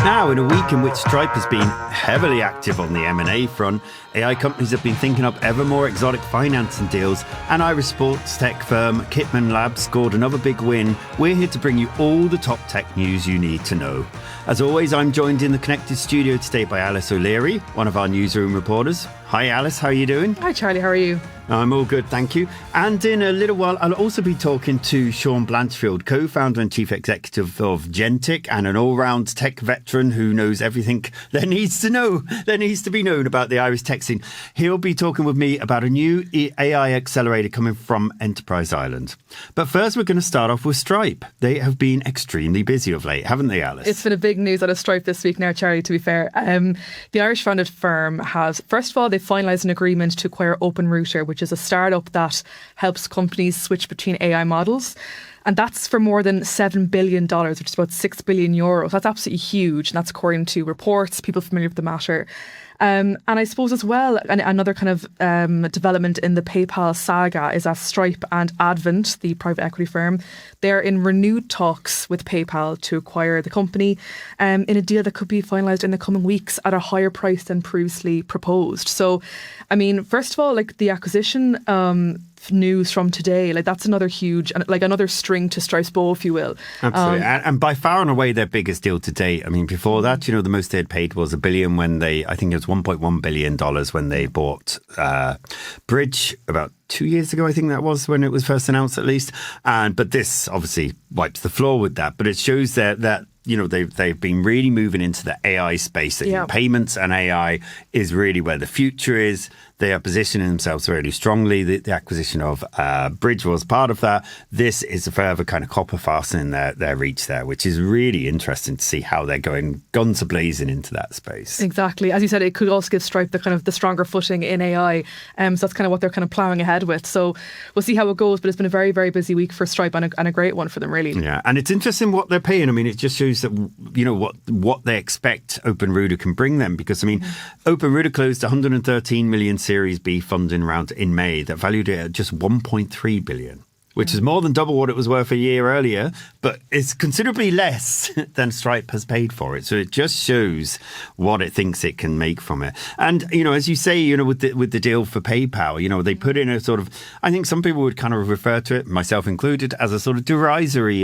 Now, in a week in which Stripe has been heavily active on the M&A front, AI companies have been thinking up ever more exotic financing deals, and Irish sports tech firm Kitman Labs scored another big win. We're here to bring you all the top tech news you need to know. As always, I'm joined in the connected studio today by Alice O'Leary, one of our newsroom reporters. Hi Alice, how are you doing? Hi Charlie, how are you? I'm all good, thank you. And in a little while, I'll also be talking to Sean Blanchfield, co-founder and chief executive of Gentic, and an all-round tech veteran who knows everything there needs to be known about the Irish tech scene. He'll be talking with me about a new AI accelerator coming from Enterprise Ireland. But first, we're going to start off with Stripe. They have been extremely busy of late, haven't they, Alice? It's been a big news out of Stripe this week now, Charlie, to be fair. The Irish-founded firm has, first of all, they finalised an agreement to acquire OpenRouter, which is a startup that helps companies switch between AI models. And that's for more than $7 billion, which is about €6 billion. That's absolutely huge. And that's according to reports, people familiar with the matter. And I suppose as well, another kind of development in the PayPal saga is that Stripe and Advent, the private equity firm, they're in renewed talks with PayPal to acquire the company in a deal that could be finalised in the coming weeks at a higher price than previously proposed. So, I mean, first of all, like the acquisition news from today, like that's another huge, like another string to Stripe's bow, if you will. Absolutely. And by far and away their biggest deal to date. I mean, before that, the most they'd paid was $1 billion when I think it was $1.1 billion when they bought Bridge about 2 years ago, I think that was when it was first announced at least. But this obviously wipes the floor with that. But it shows that they've been really moving into the AI space. Payments and AI is really where the future is. They are positioning themselves really strongly. The acquisition of Bridge was part of that. This is a further kind of copper fastening their reach there, which is really interesting to see how they're going guns a-blazing into that space. Exactly. As you said, it could also give Stripe the stronger footing in AI. So that's kind of what they're kind of ploughing ahead with. So we'll see how it goes. But it's been a very, very busy week for Stripe and a great one for them, really. Yeah, and it's interesting what they're paying. I mean, it just shows that, what they expect OpenRouter can bring them. Because, I mean, OpenRouter closed 113 million Series B funding round in May that valued it at just 1.3 billion, which is more than double what it was worth a year earlier, but it's considerably less than Stripe has paid for it. So it just shows what it thinks it can make from it. And, as you say, with the deal for PayPal, they put in a sort of, I think some people would kind of refer to it, myself included, as a sort of derisory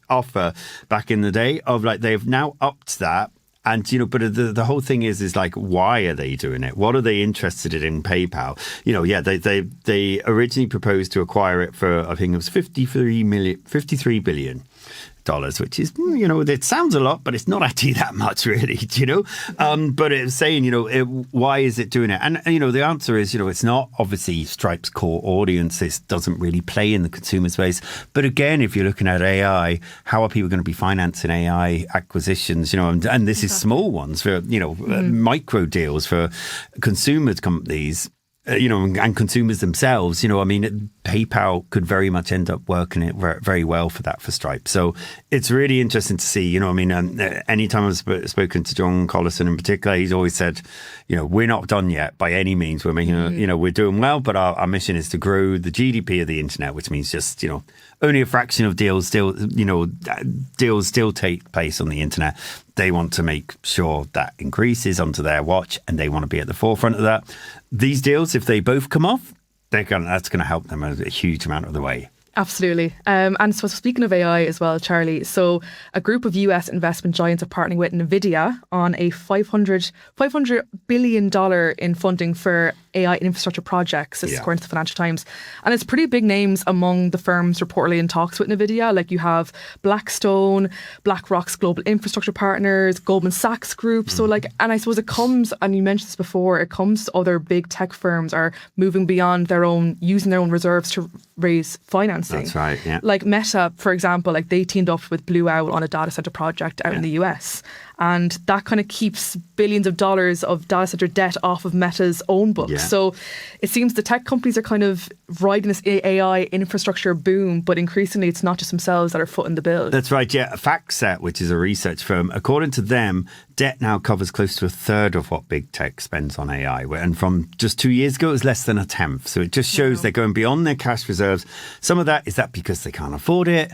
offer back in the day of like, they've now upped that. And, but the whole thing is like, why are they doing it? What are they interested in PayPal? They originally proposed to acquire it for, I think it was $53 billion. Which is, it sounds a lot, but it's not actually that much, really, But it's saying, why is it doing it? And, the answer is, it's not obviously Stripe's core audience. This doesn't really play in the consumer space. But again, if you're looking at AI, how are people going to be financing AI acquisitions? And this is small ones for, micro deals for consumer companies. And consumers themselves, PayPal could very much end up working it very well for that for Stripe. So it's really interesting to see, anytime I've spoken to John Collison in particular, he's always said, we're not done yet by any means. We're making, we're doing well, but our mission is to grow the GDP of the internet, which means just, only a fraction of deals still take place on the internet. They want to make sure that increases onto their watch, and they want to be at the forefront of that. These deals, if they both come off, that's going to help them a huge amount of the way. Absolutely. And so speaking of AI as well, Charlie, so a group of US investment giants are partnering with NVIDIA on a $500 billion in funding for AI infrastructure projects, this is according to the Financial Times. And it's pretty big names among the firms reportedly in talks with NVIDIA. Like you have Blackstone, BlackRock's Global Infrastructure Partners, Goldman Sachs Group. So and I suppose it comes, and you mentioned this before, it comes to other big tech firms are moving beyond using their own reserves to raise financing. That's right, yeah. Like Meta, for example, like they teamed up with Blue Owl on a data center project out in the US. And that kind of keeps billions of dollars of data center debt off of Meta's own books. Yeah. So it seems the tech companies are kind of riding this AI infrastructure boom, but increasingly it's not just themselves that are footing the bill. That's right, yeah. FactSet, which is a research firm, according to them, debt now covers close to a third of what big tech spends on AI. And from just 2 years ago, it was less than a tenth. So it just shows they're going beyond their cash reserves. Some of that, is that because they can't afford it?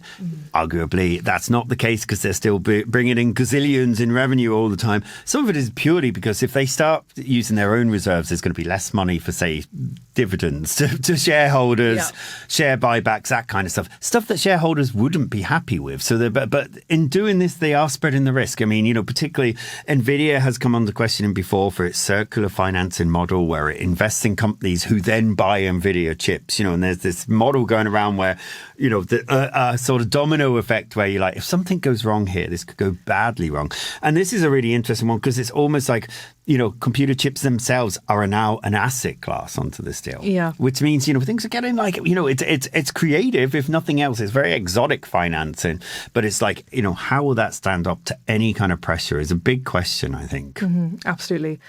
Arguably, that's not the case because they're still bringing in gazillions in revenue all the time. Some of it is purely because if they start using their own reserves, there's going to be less money for, say, dividends to shareholders, share buybacks, that kind of stuff. Stuff that shareholders wouldn't be happy with. So, but in doing this, they are spreading the risk. I mean, particularly Nvidia has come under question before for its circular financing model, where it invests in companies who then buy Nvidia chips. And there's this model going around where, the sort of domino effect where you're like, if something goes wrong here, this could go badly wrong. And this is a really interesting one because it's almost like, computer chips themselves are now an asset class onto this deal. Yeah. Which means, things are getting like, it's creative, if nothing else. It's very exotic financing. But it's like, how will that stand up to any kind of pressure is a big question, I think. Mm-hmm, absolutely.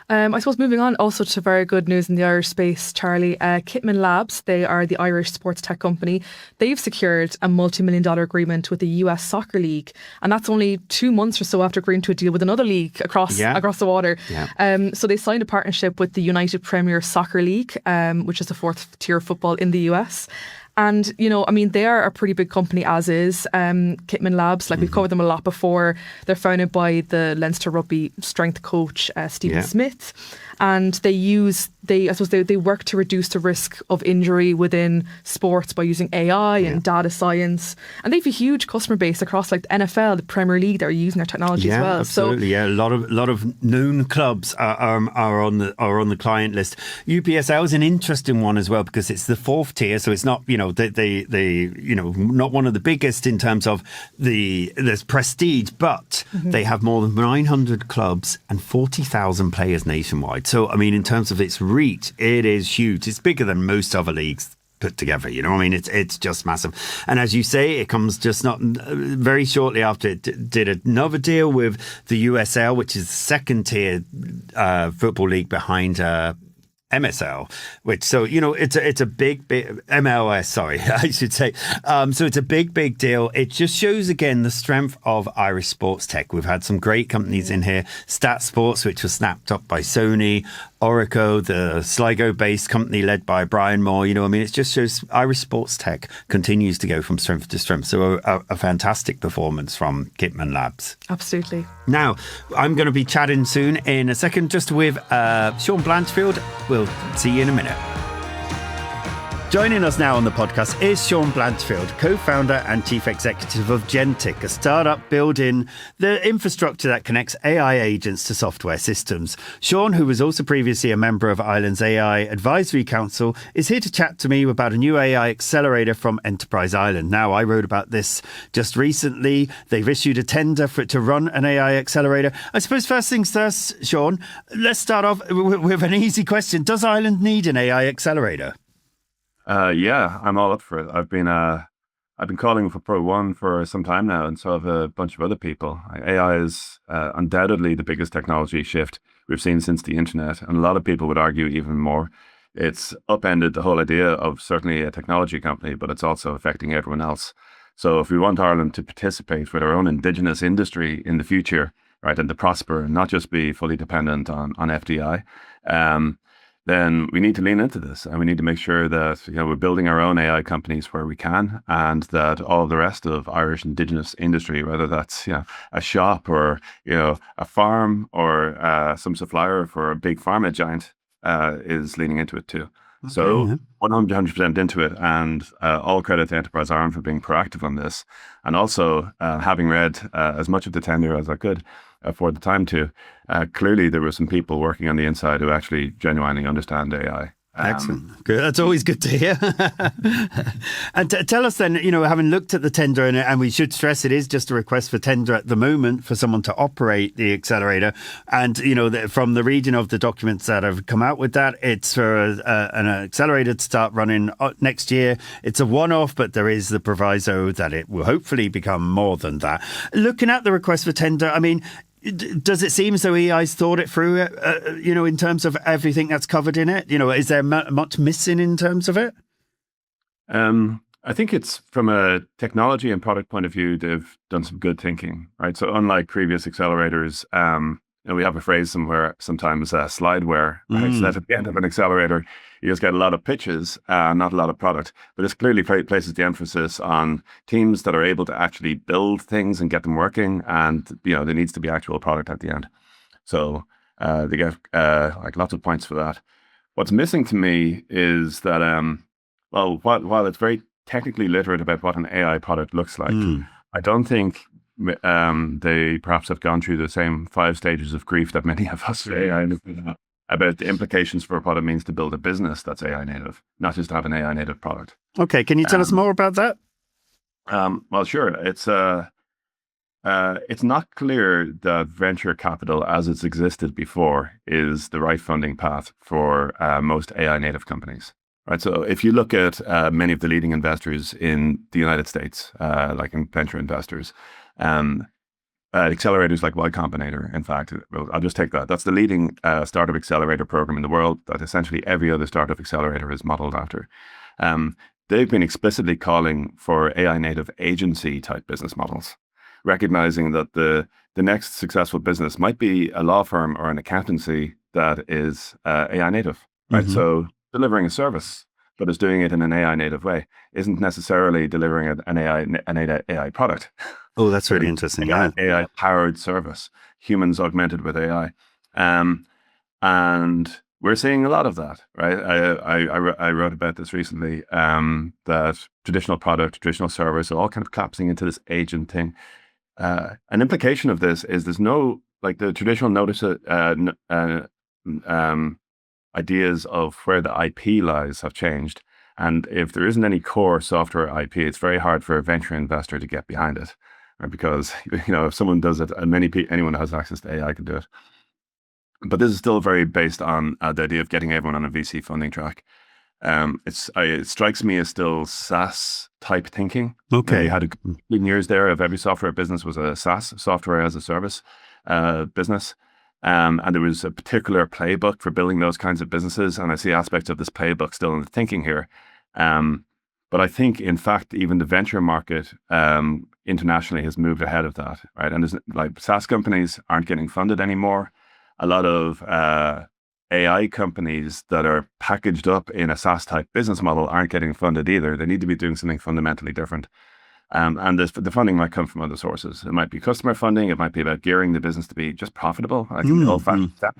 I suppose moving on also to very good news in the Irish space, Charlie. Kitman Labs, they are the Irish sports tech company. They've secured a multi-million-dollar agreement with the US Soccer League. And that's only 2 months or so after agreeing to a deal with another league across the water. Yeah. So they signed a partnership with the United Premier Soccer League, which is the fourth tier of football in the US. And, they are a pretty big company as is. Kitman Labs, we've covered them a lot before. They're founded by the Leinster Rugby strength coach, Stephen Smith. And they work to reduce the risk of injury within sports by using AI and data science. And they have a huge customer base across the NFL, the Premier League, that are using their technology as well. Absolutely. A lot of known clubs are on the client list. UPSL is an interesting one as well because it's the fourth tier, so it's not they not one of the biggest in terms of there's prestige, but they have more than 900 clubs and 40,000 players nationwide. So, in terms of its reach, it is huge. It's bigger than most other leagues put together. It's just massive. And as you say, it comes just not very shortly after it did another deal with the USL, which is the second tier football league behind MSL, it's a big MLS, sorry, I should say. So it's a big deal. It just shows again the strength of Irish sports tech. We've had some great companies in here. Stat Sports, which was snapped up by Sony, Orico, the Sligo-based company led by Brian Moore. It just shows Irish sports tech continues to go from strength to strength. So a fantastic performance from Kitman Labs. Absolutely. Now, I'm going to be chatting soon in a second just with Sean Blanchfield. We'll see you in a minute. Joining us now on the podcast is Sean Blanchfield, co-founder and chief executive of Gentic, a startup building the infrastructure that connects AI agents to software systems. Sean, who was also previously a member of Ireland's AI Advisory Council, is here to chat to me about a new AI accelerator from Enterprise Ireland. Now, I wrote about this just recently. They've issued a tender to run an AI accelerator. I suppose first things first, Sean, let's start off with an easy question. Does Ireland need an AI accelerator? Yeah, I'm all up for it. I've been calling for Pro One for some time now, and so have a bunch of other people. AI is undoubtedly the biggest technology shift we've seen since the internet, and a lot of people would argue even more. It's upended the whole idea of certainly a technology company, but it's also affecting everyone else. So if we want Ireland to participate with our own indigenous industry in the future, right, and to prosper and not just be fully dependent on FDI, then we need to lean into this, and we need to make sure that we're building our own AI companies where we can, and that all the rest of Irish indigenous industry, whether that's a shop or a farm or some supplier for a big pharma giant, is leaning into it too. Okay, so 100% into it, and all credit to Enterprise Ireland for being proactive on this, and also having read as much of the tender as I could afford the time to. Clearly, there were some people working on the inside who actually genuinely understand AI. Excellent. Good. That's always good to hear. And tell us then, having looked at the tender, and we should stress it is just a request for tender at the moment for someone to operate the accelerator. And, from the reading of the documents that have come out with that, it's for an accelerator to start running next year. It's a one-off, but there is the proviso that it will hopefully become more than that. Looking at the request for tender, does it seem as though EI's thought it through, in terms of everything that's covered in it? Is there much missing in terms of it? I I think it's from a technology and product point of view, they've done some good thinking, right? So unlike previous accelerators, we have a phrase somewhere sometimes, slideware, right? So that at the end of an accelerator, you just get a lot of pitches, not a lot of product. But this clearly places the emphasis on teams that are able to actually build things and get them working, and there needs to be actual product at the end. So they get like lots of points for that. What's missing to me is that, while it's very technically literate about what an AI product looks like, I don't think they perhaps have gone through the same 5 stages of grief that many of us AI about the implications for what it means to build a business that's AI native, not just to have an AI native product. Okay, can you tell us more about that? Well, sure. It's not clear that venture capital as it's existed before is the right funding path for most AI native companies. Right. So if you look at many of the leading investors in the United States, like in venture investors, accelerators like Y Combinator, in fact, I'll just take that. That's the leading startup accelerator program in the world that essentially every other startup accelerator is modeled after. They've been explicitly calling for AI native agency type business models, recognizing that the next successful business might be a law firm or an accountancy that is AI native, right? So delivering a service, but is doing it in an AI native way, isn't necessarily delivering an AI product. Oh, that's really interesting. AI powered service, humans augmented with AI, and we're seeing a lot of that, right? I wrote about this recently, that traditional product, traditional service are all kind of collapsing into this agent thing. An implication of this is there's no, like, the traditional ideas of where the IP lies have changed. And if there isn't any core software IP, it's very hard for a venture investor to get behind it, right? Because, if someone does it, and anyone who has access to AI can do it. But this is still very based on the idea of getting everyone on a VC funding track. It strikes me as still SaaS type thinking. Okay. You had a couple years there of every software business was a SaaS, software as a service business. And there was a particular playbook for building those kinds of businesses. And I see aspects of this playbook still in the thinking here. But I think, in fact, even the venture market internationally has moved ahead of that, right? And there's, like, SaaS companies aren't getting funded anymore. A lot of AI companies that are packaged up in a SaaS type business model aren't getting funded either. They need to be doing something fundamentally different. And the funding might come from other sources. It might be customer funding. It might be about gearing the business to be just profitable. Like old-fashioned stuff.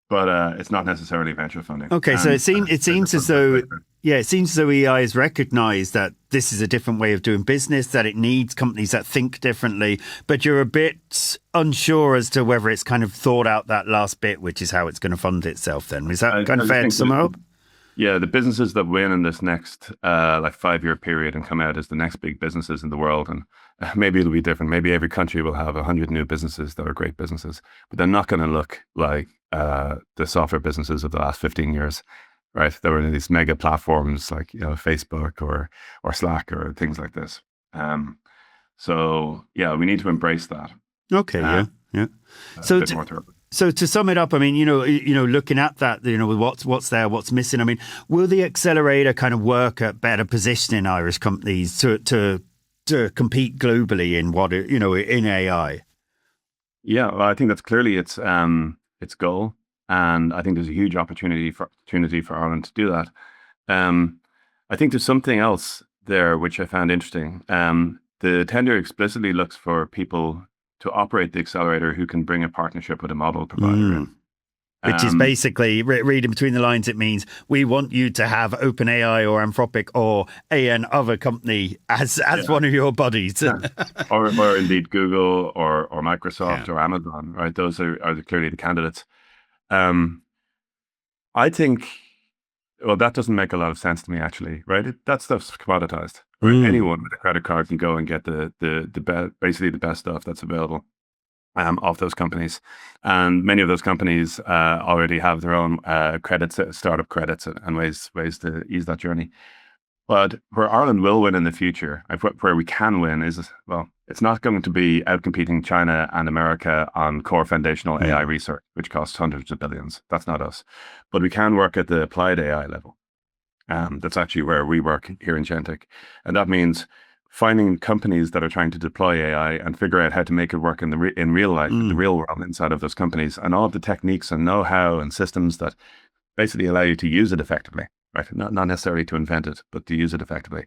But it's not necessarily venture funding. Okay, so it seems as though EI has recognised that this is a different way of doing business, that it needs companies that think differently, but you're a bit unsure as to whether it's kind of thought out that last bit, which is how it's going to fund itself then. Is that kind of fair to sum up? Yeah, the businesses that win in this next 5-year period and come out as the next big businesses in the world, and maybe it'll be different. Maybe every country will have 100 new businesses that are great businesses, but they're not going to look like the software businesses of the last 15 years, right? There were these mega platforms like Facebook or Slack or things like this. So yeah, we need to embrace that. Okay, yeah. So to sum it up, I mean, looking at that, what's there, what's missing. I mean, will the accelerator kind of work at better positioning Irish companies to compete globally in AI? Yeah, well, I think that's clearly its goal, and I think there's a huge opportunity for Ireland to do that. I think there's something else there which I found interesting. The tender explicitly looks for people to operate the accelerator who can bring a partnership with a model provider in. Which is basically, reading between the lines, it means we want you to have OpenAI or Anthropic or an other company as one of your buddies. Yeah. or indeed Google or Microsoft or Amazon, right? Those are clearly the candidates. I think, well, that doesn't make a lot of sense to me, actually, right? That stuff's commoditized. Right? Anyone with a credit card can go and get basically the best stuff that's available off those companies. And many of those companies already have their own credits, startup credits, and ways to ease that journey. But where Ireland will win in the future, where we can win, is, well, it's not going to be outcompeting China and America on core foundational AI research, which costs hundreds of billions. That's not us. But we can work at the applied AI level. That's actually where we work here in Gentic. And that means finding companies that are trying to deploy AI and figure out how to make it work in in real life, in the real world inside of those companies, and all of the techniques and know-how and systems that basically allow you to use it effectively, right? Not necessarily to invent it, but to use it effectively.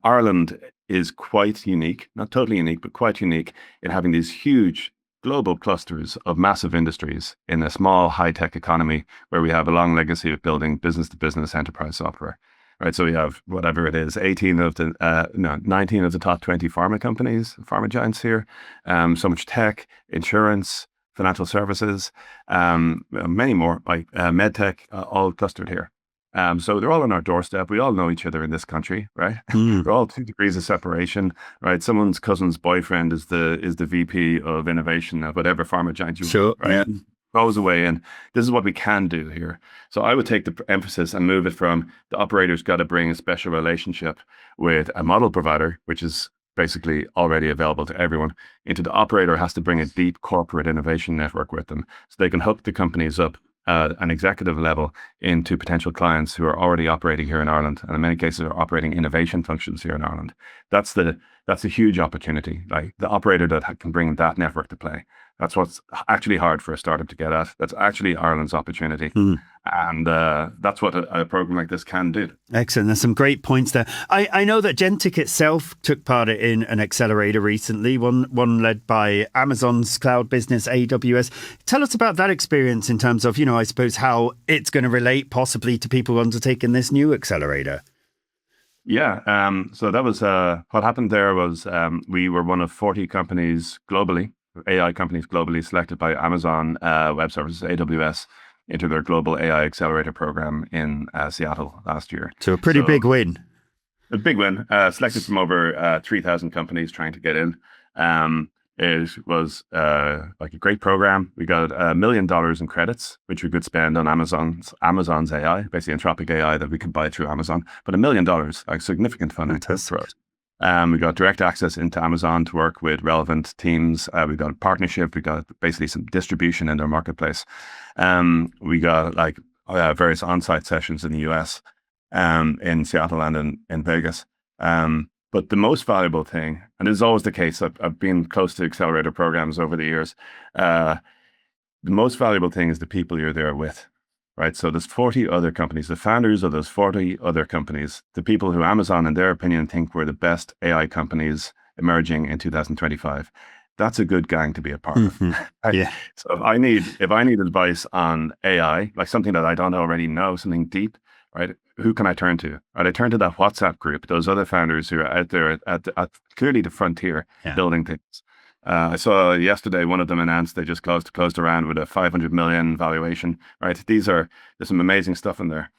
Ireland is quite unique, not totally unique, but quite unique in having these huge global clusters of massive industries in a small high-tech economy where we have a long legacy of building business-to-business enterprise software. Right, so we have whatever it is, 19 of the top 20 pharma companies, pharma giants here. So much tech, insurance, financial services, many more like medtech, all clustered here. So they're all on our doorstep. We all know each other in this country, right? We're all 2 degrees of separation, right? Someone's cousin's boyfriend is the VP of innovation of whatever pharma giant you Sure. right? Yeah. Goes away, and this is what we can do here. So I would take the emphasis and move it from the operator's got to bring a special relationship with a model provider, which is basically already available to everyone, into the operator has to bring a deep corporate innovation network with them, so they can hook the companies up at an executive level into potential clients who are already operating here in Ireland, and in many cases are operating innovation functions here in Ireland. That's a huge opportunity. Like the operator that can bring that network to play. That's what's actually hard for a startup to get at. That's actually Ireland's opportunity. And that's what a program like this can do. Excellent. There's some great points there. I know that Gentic itself took part in an accelerator recently, one led by Amazon's cloud business, AWS. Tell us about that experience in terms of, I suppose, how it's going to relate possibly to people undertaking this new accelerator. Yeah. So that was what happened there was we were one of 40 companies globally, AI companies globally, selected by Amazon Web Services, AWS, into their global AI accelerator program in Seattle last year. So a pretty big win. A big win. Selected from over 3,000 companies trying to get in. It was like a great program. We got $1 million in credits, which we could spend on Amazon's AI, basically Anthropic AI that we could buy through Amazon. But $1 million, like significant funding for us. We got direct access into Amazon to work with relevant teams. We got a partnership. We got basically some distribution in their marketplace. We got like various on-site sessions in the US, in Seattle and in Vegas. But the most valuable thing, and this is always the case, I've been close to accelerator programs over the years. The most valuable thing is the people you're there with. Right, so there's 40 other companies, the founders of those 40 other companies, the people who Amazon, in their opinion, think were the best AI companies emerging in 2025. That's a good gang to be a part of. Right? Yeah. So if I need advice on AI, like something that I don't already know, something deep, right? Who can I turn to? Right, I turn to that WhatsApp group, those other founders who are out there at clearly the frontier, building things. I saw yesterday one of them announced they just closed a round with a 500 million valuation. Right, there's some amazing stuff in there.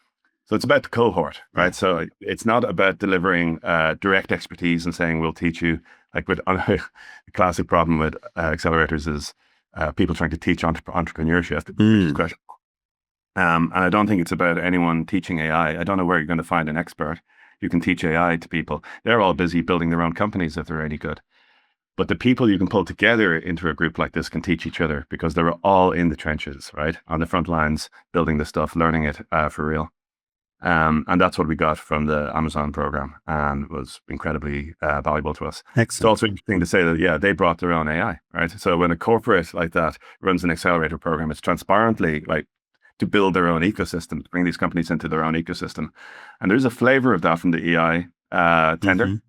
So it's about the cohort, right? So it's not about delivering direct expertise and saying we'll teach you. Like with the classic problem with accelerators is people trying to teach entrepreneurship. And I don't think it's about anyone teaching AI. I don't know where you're going to find an expert who can teach AI to people. They're all busy building their own companies if they're any good. But the people you can pull together into a group like this can teach each other because they're all in the trenches, right? On the front lines, building the stuff, learning it for real. And that's what we got from the Amazon program and was incredibly valuable to us. Excellent. It's also interesting to say that, they brought their own AI, right? So when a corporate like that runs an accelerator program, it's transparently like to build their own ecosystem, to bring these companies into their own ecosystem. And there's a flavor of that from the EI tender.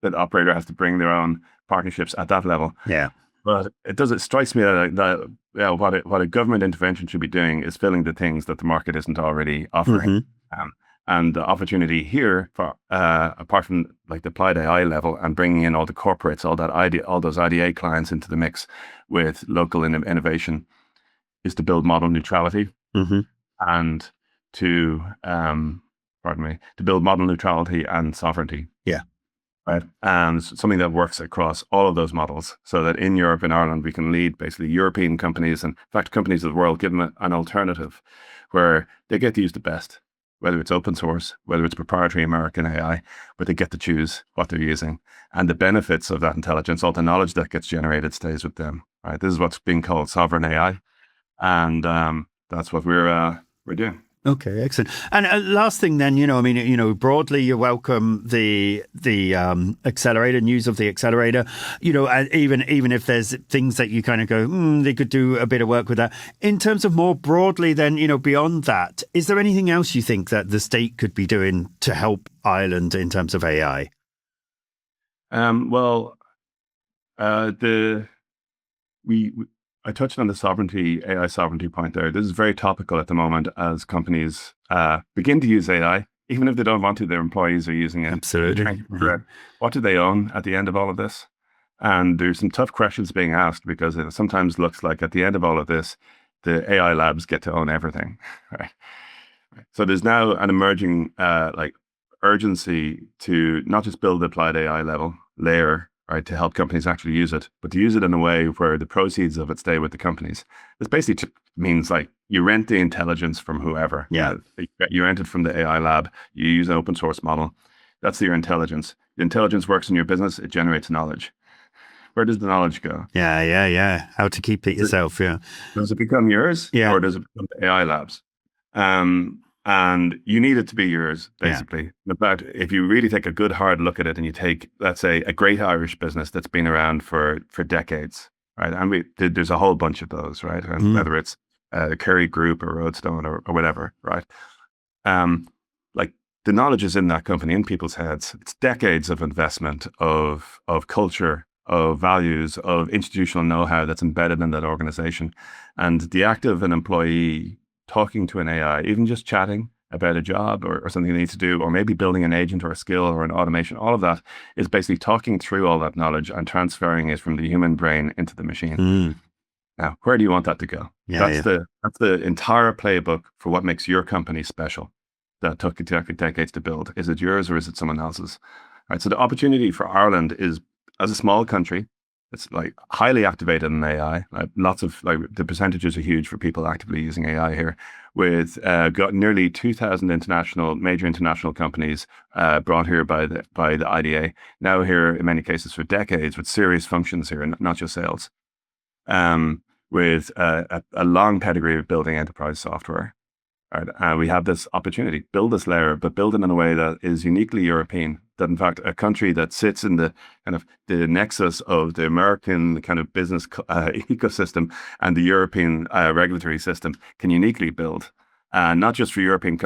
That the operator has to bring their own partnerships at that level. Yeah. But it strikes me that what a government intervention should be doing is filling the things that the market isn't already offering. And the opportunity here for apart from like the applied AI level and bringing in all the corporates, all those IDA clients into the mix with local innovation is to build model neutrality and to build model neutrality and sovereignty. Yeah. Right. And something that works across all of those models so that in Europe and Ireland, we can lead basically European companies and in fact, companies of the world, give them an alternative where they get to use the best, whether it's open source, whether it's proprietary American AI, but they get to choose what they're using. And the benefits of that intelligence, all the knowledge that gets generated stays with them. Right. This is what's being called sovereign AI. And that's what we're doing. Okay, excellent. And last thing then, I mean, broadly, you welcome the accelerator, news of the accelerator, and even if there's things that you kind of go, they could do a bit of work with that. In terms of more broadly then, beyond that, is there anything else you think that the state could be doing to help Ireland in terms of AI? I touched on the AI sovereignty point there. This is very topical at the moment as companies begin to use AI, even if they don't want to. Their employees are using it. Absolutely. What do they own at the end of all of this? And there's some tough questions being asked because it sometimes looks like at the end of all of this, the AI labs get to own everything. Right? So there's now an emerging urgency to not just build the applied AI layer, right, to help companies actually use it, but to use it in a way where the proceeds of it stay with the companies. This basically means you rent the intelligence from whoever. Yeah. You rent it from the AI lab. You use an open source model. That's your intelligence. The intelligence works in your business. It generates knowledge. Where does the knowledge go? Yeah. How to keep it yourself, yeah. Does it become yours? Yeah. Or does it become the AI labs? And you need it to be yours, basically. Yeah. In fact, if you really take a good hard look at it and you take, let's say, a great Irish business that's been around for decades, right? And there's a whole bunch of those, right? And whether it's the Kerry Group or Roadstone or whatever, right? The knowledge is in that company, in people's heads. It's decades of investment of culture, of values, of institutional know-how that's embedded in that organization. And the act of an employee talking to an AI, even just chatting about a job or something they need to do, or maybe building an agent or a skill or an automation, all of that is basically talking through all that knowledge and transferring it from the human brain into the machine. Now, where do you want that to go? That's the entire playbook for what makes your company special. That took decades to build. Is it yours or is it someone else's? All right. So the opportunity for Ireland is, as a small country, it's highly activated in AI. Lots of the percentages are huge for people actively using AI here. With got nearly 2,000 major international companies brought here by the IDA. Now here in many cases for decades with serious functions here, and not just sales. With a long pedigree of building enterprise software. Right. And we have this opportunity, build this layer, but build it in a way that is uniquely European. That in fact, a country that sits in the kind of the nexus of the American kind of business ecosystem and the European regulatory system can uniquely build. Not just for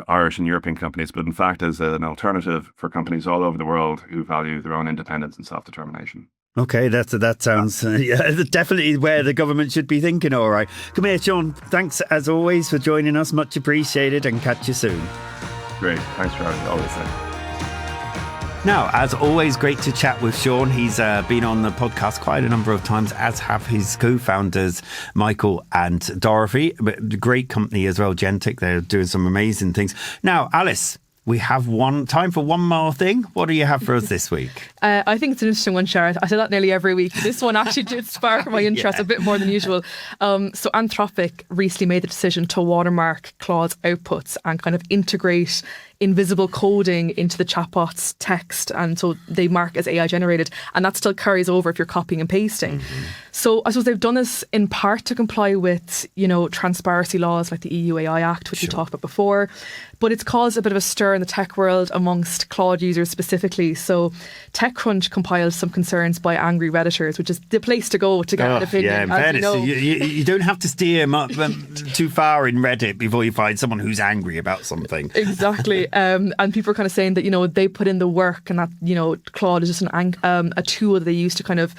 Irish and European companies, but in fact as an alternative for companies all over the world who value their own independence and self-determination. Okay, that sounds definitely where the government should be thinking. All right. Come here, Sean. Thanks as always for joining us. Much appreciated, and catch you soon. Great. Thanks, Charlie. Always say. Now, as always, great to chat with Sean. He's been on the podcast quite a number of times, as have his co-founders, Michael and Dorothy. But great company as well, Gentic. They're doing some amazing things. Now, Alice, we have time for one more thing. What do you have for us this week? I think it's an interesting one, Sharon. I say that nearly every week. This one actually did spark my interest a bit more than usual. So Anthropic recently made the decision to watermark Claude's outputs and kind of integrate invisible coding into the chatbot's text, and so they mark as AI generated, and that still carries over if you're copying and pasting. So I suppose they've done this in part to comply with, transparency laws like the EU AI Act, which we talked about before, but it's caused a bit of a stir in the tech world amongst Claude users specifically. So TechCrunch compiled some concerns by angry Redditors, which is the place to go to get an opinion. Yeah, in fairness, you don't have to steer too far in Reddit before you find someone who's angry about something. Exactly. And people are kind of saying that, they put in the work and that, Claude is just a tool that they use to kind of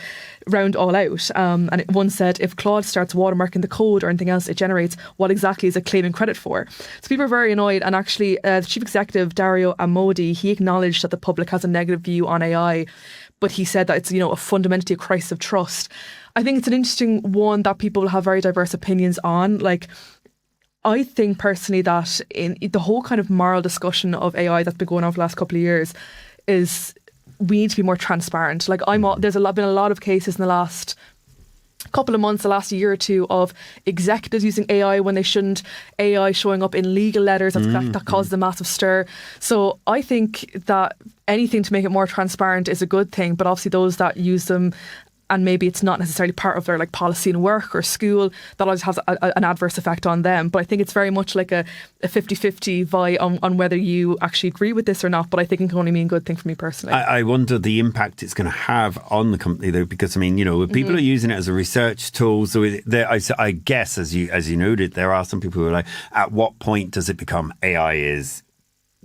round all out. And one said, if Claude starts watermarking the code or anything else it generates, what exactly is it claiming credit for? So people are very annoyed. And actually, the chief executive, Dario Amodi, he acknowledged that the public has a negative view on AI, but he said that it's, fundamentally a crisis of trust. I think it's an interesting one that people will have very diverse opinions on. I think personally that in the whole kind of moral discussion of AI that's been going on for the last couple of years is we need to be more transparent. There's been a lot of cases in the last couple of months, the last year or two, of executives using AI when they shouldn't, AI showing up in legal letters that caused a massive stir. So I think that anything to make it more transparent is a good thing, but obviously those that use them and maybe it's not necessarily part of their like policy in work or school, that always has an adverse effect on them. But I think it's very much like a 50-50 vie on whether you actually agree with this or not. But I think it can only mean a good thing for me personally. I wonder the impact it's going to have on the company, though, because I mean, you know, people are using it as a research tool. So I guess, as you noted, there are some people who are like, at what point does it become AI is,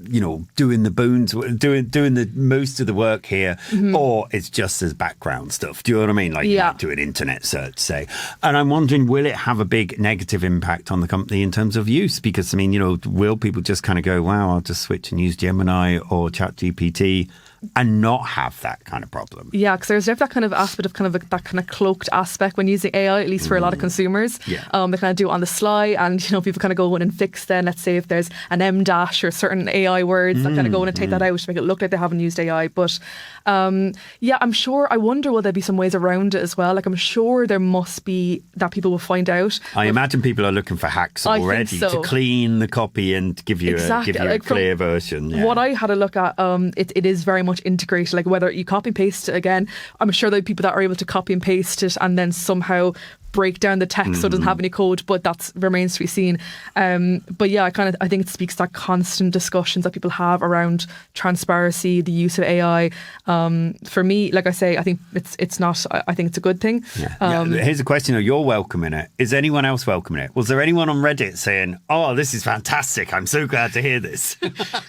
you know, doing the bones, doing the most of the work here, or it's just as background stuff. Do you know what I mean? Like, you might do an internet search, say. And I'm wondering, will it have a big negative impact on the company in terms of use? Because, I mean, you know, will people just kind of go, wow, I'll just switch and use Gemini or ChatGPT and not have that kind of problem? Yeah, because there's that kind of aspect of that kind of cloaked aspect when using AI, at least for a lot of consumers. Yeah. They kind of do it on the sly, and you know, people kind of go in and fix then, let's say if there's an M dash or certain AI words that kind of go in and take that out to make it look like they haven't used AI. But yeah, I'm sure, I wonder will there be some ways around it as well? Like I'm sure there must be that people will find out. I imagine people are looking for hacks already to clean the copy and give you a clear version. Yeah. What I had a look at, it is very much integrated, like whether you copy and paste it again, I'm sure there are people that are able to copy and paste it and then somehow break down the text so it doesn't have any code, but that remains to be seen. But yeah, I think it speaks to that constant discussions that people have around transparency, the use of AI. For me, like I say, I think it's not, I think it's a good thing. Here's a question, you're welcoming it. Is anyone else welcoming it? Was there anyone on Reddit saying, oh, this is fantastic, I'm so glad to hear this?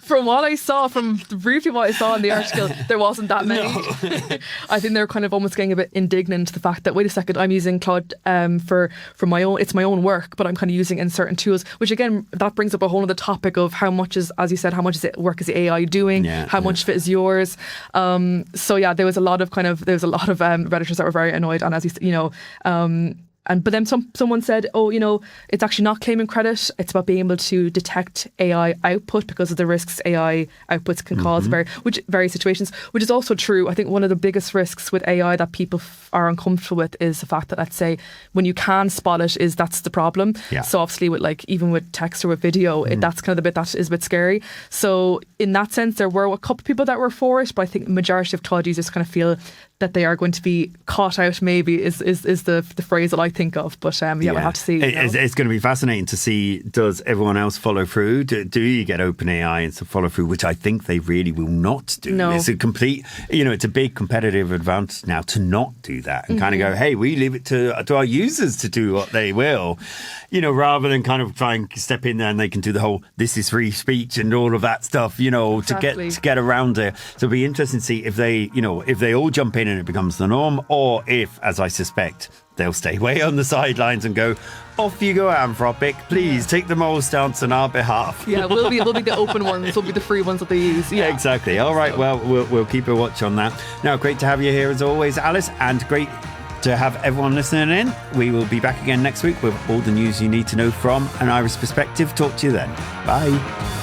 From what I saw, from briefly what I saw in the article, there wasn't that many. No. I think they're kind of almost getting a bit indignant to the fact that, wait a second, I'm using Claude for my own, it's my own work, but I'm kind of using in certain tools, which again, that brings up a whole other topic of how much is, as you said, how much is it work is the AI doing, how much of it is yours. So yeah, there was a lot of Redditors that were very annoyed, and as you know, but then someone said, oh, you know, it's actually not claiming credit. It's about being able to detect AI output because of the risks AI outputs can cause various situations, which is also true. I think one of the biggest risks with AI that people are uncomfortable with is the fact that, let's say, when you can spot it, that's the problem. Yeah. So obviously with like, even with text or with video, that's kind of the bit that is a bit scary. So in that sense, there were a couple of people that were for it, but I think the majority of Claude users kind of feel that they are going to be caught out, maybe is the phrase that I think of. But we'll have to see. It's going to be fascinating to see, does everyone else follow through? Do you get OpenAI and some follow through, which I think they really will not do. No. It's a complete, it's a big competitive advantage now to not do that and kind of go, hey, we leave it to our users to do what they will, rather than kind of try and step in there and they can do the whole, this is free speech and all of that stuff, exactly. to get around it. So it'll be interesting to see if they all jump in and it becomes the norm, or if, as I suspect, they'll stay way on the sidelines and go, off you go, Anthropic, please take the moral stance on our behalf. Yeah, we'll be the open ones, we'll be the free ones that they use. Yeah, exactly. All right, well, we'll keep a watch on that. Now, great to have you here as always, Alice, and great to have everyone listening in. We will be back again next week with all the news you need to know from an Irish perspective. Talk to you then. Bye.